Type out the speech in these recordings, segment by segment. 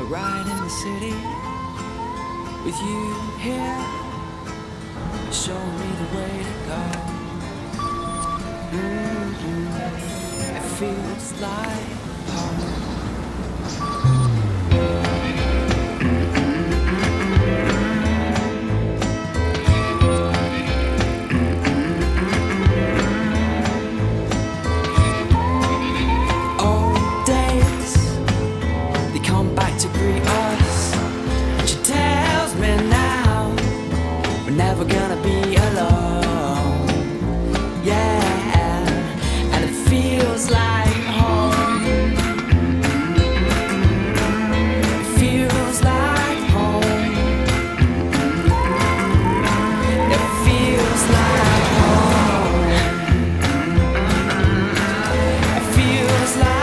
ride in the city with you here, show me the way to go. It feels like home. To greet us, and she tells me now we're never gonna be alone. Yeah, and it feels like home. It feels like home. It feels like home. It feels like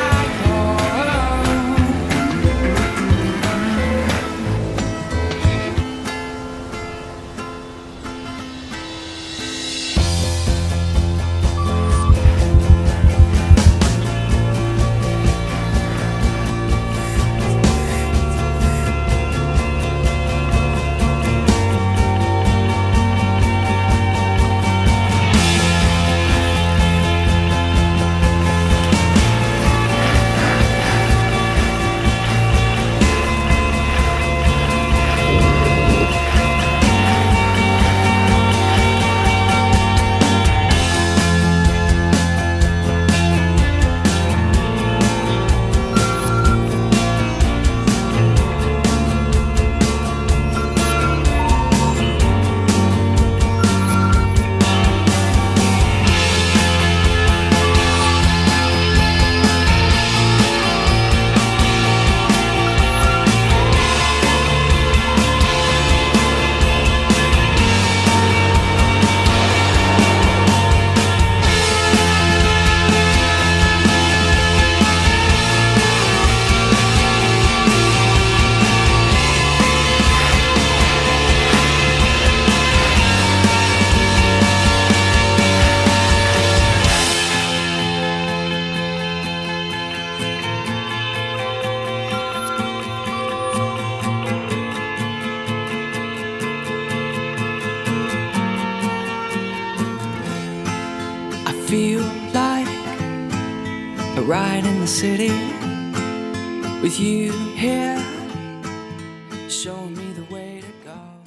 feel like a ride in the city with you here, showing me the way to go.